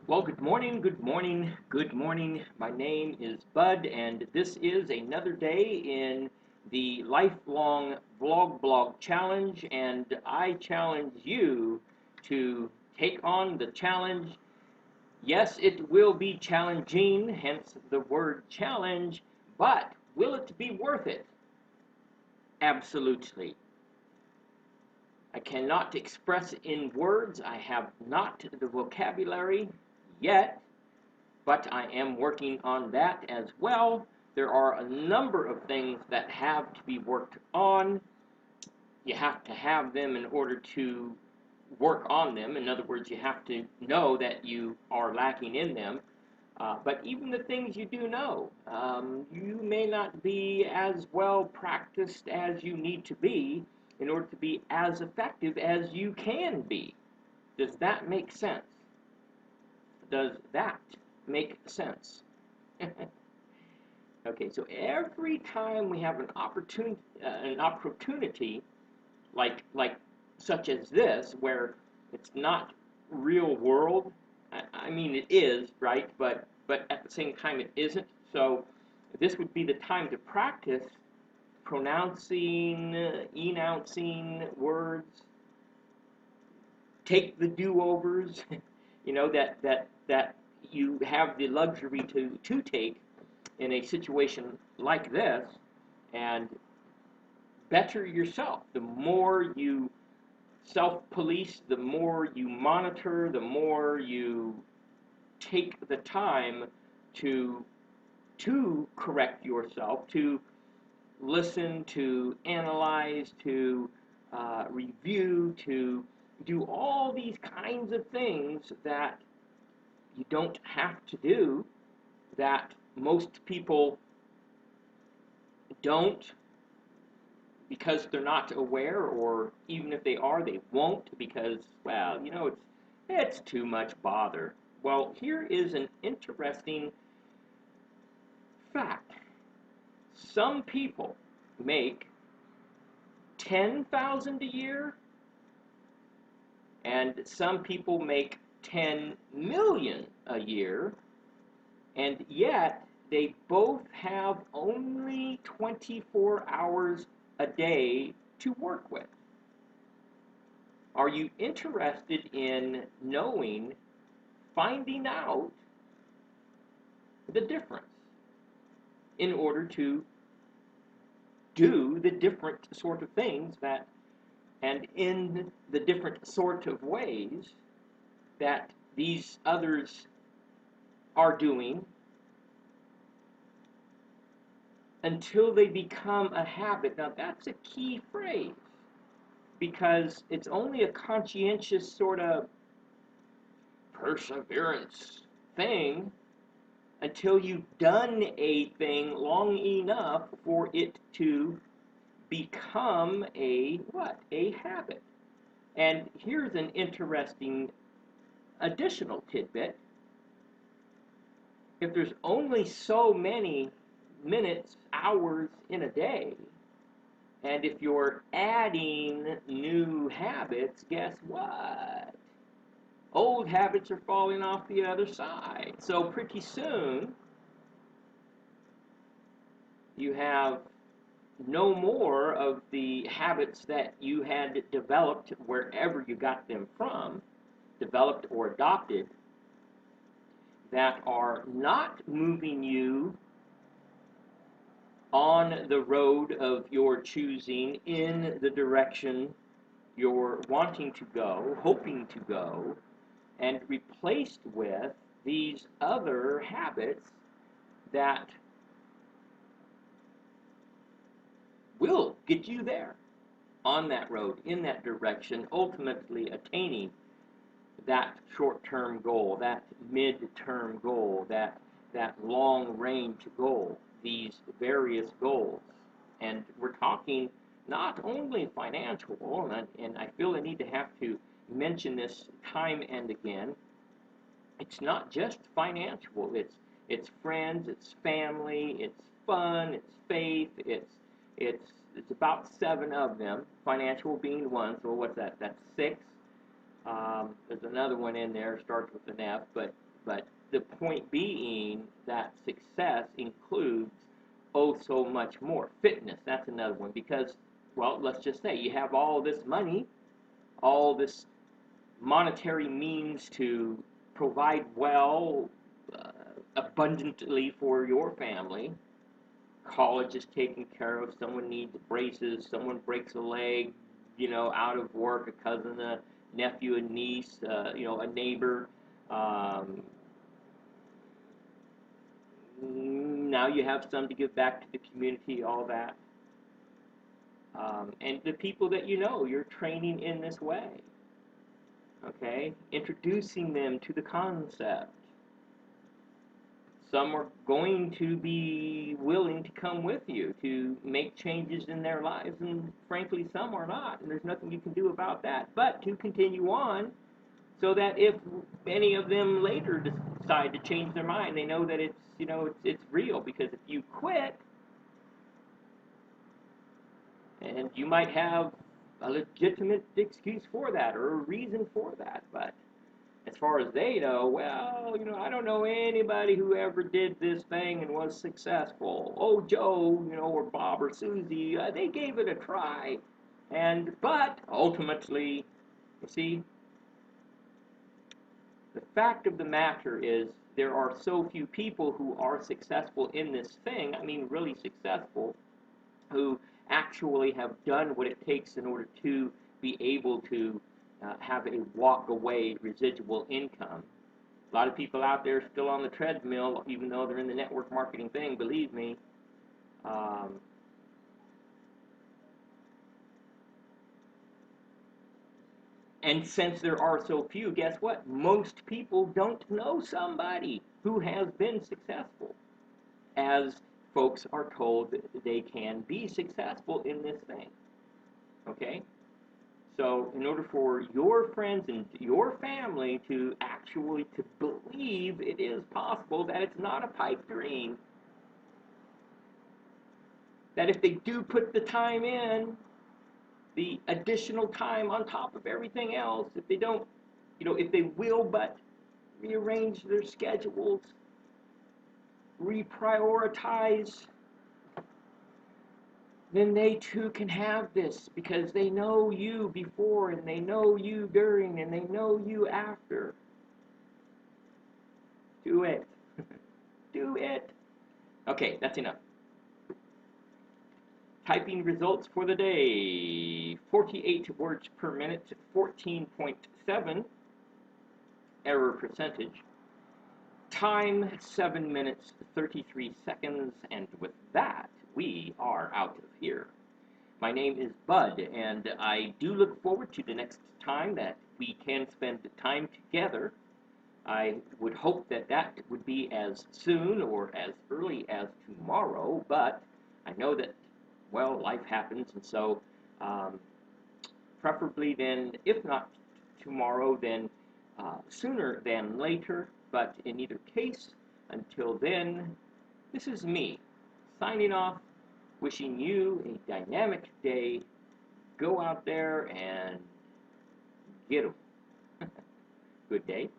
Well, good morning, good morning, good morning. My name is Bud, and this is another day in the Lifelong Vlog Blog Challenge. And I challenge you to take on the challenge. Yes, it will be challenging, hence the word challenge, but will it be worth it? Absolutely. I cannot express in words. I have not the vocabulary yet, but I am working on that as well. There are a number of things that have to be worked on. You have to have them in order to work on them. In other words, you have to know that you are lacking in them. But even the things you do know, you may not be as well practiced as you need to be in order to be as effective as you can be. Does that make sense? Does that make sense? Okay, so every time we have an opportunity like such as this, where it's not real world. I mean, it is right, but at the same time, it isn't. So this would be the time to practice pronouncing, enouncing words. Take the do-overs, that you have the luxury to take in a situation like this, and better yourself. The more you self-police, the more you monitor, the more you take the time to correct yourself, to listen, to analyze, to review, to do all these kinds of things that you don't have to do, that most people don't, because they're not aware, or even if they are, they won't, because, well, it's too much bother. Well, here is an interesting fact. Some people make 10,000 a year, and some people make 10 million a year, and yet they both have only 24 hours a day to work with. Are you interested in knowing, finding out the difference in order to do the different sort of things that, and in the different sort of ways that these others are doing, until they become a habit? Now, that's a key phrase, because it's only a conscientious sort of perseverance thing until you've done a thing long enough for it to become a what? A habit. And here's an interesting additional tidbit. If there's only so many minutes, hours in a day, and if you're adding new habits, guess what? Old habits are falling off the other side. So pretty soon, you have no more of the habits that you had developed wherever you got them from, developed or adopted, that are not moving you on the road of your choosing, in the direction you're wanting to go, hoping to go, and replaced with these other habits that will get you there, on that road, in that direction, ultimately attaining that short-term goal, that mid-term goal, that long-range goal, these various goals. And we're talking not only financial, and I feel I need to have to mention this time and again. It's not just financial. It's friends, it's family, it's fun, it's faith, it's about seven of them. Financial being one. So what's that? That's six. There's another one in there, starts with an F, but But the point being that success includes oh so much more. Fitness, that's another one because, well, let's just say you have all this money, all this monetary means to provide well, abundantly for your family. College is taken care of. Someone needs braces. Someone breaks a leg, out of work. A cousin, a nephew, a niece, a neighbor. Um, Now you have some to give back to the community. All that, and the people that you're training in this way. Okay, introducing them to the concept. Some are going to be willing to come with you to make changes in their lives, and frankly, some are not, and there's nothing you can do about that but to continue on so that if any of them later decide to change their mind, they know that it's real. Because if you quit, and you might have a legitimate excuse for that or a reason for that, but as far as they know, well, I don't know anybody who ever did this thing and was successful. Oh, Joe, or Bob or Susie, they gave it a try, but ultimately, you see, the fact of the matter is there are so few people who are successful in this thing. I mean, really successful, who actually have done what it takes in order to be able to have a walk away residual income. A lot of people out there still on the treadmill, even though they're in the network marketing thing, believe me. And since there are so few, guess what? Most people don't know somebody who has been successful, as folks are told that they can be successful in this thing. Okay? So in order for your friends and your family to actually to believe it is possible, that it's not a pipe dream, that if they do put the time in, the additional time on top of everything else, if they don't, if they will but rearrange their schedules, reprioritize, then they too can have this because they know you before and they know you during and they know you after. Do it. Do it. Okay, that's enough. Typing results for the day. 48 words per minute, 14.7 error percentage. Time 7 minutes 33 seconds, and with that, we are out of here. My name is Bud, and I do look forward to the next time that we can spend time together. I would hope that that would be as soon or as early as tomorrow, but I know that, well, life happens, and so preferably then, if not tomorrow, then sooner than later. But in either case, until then, this is me, signing off, wishing you a dynamic day. Go out there and get them. Good day.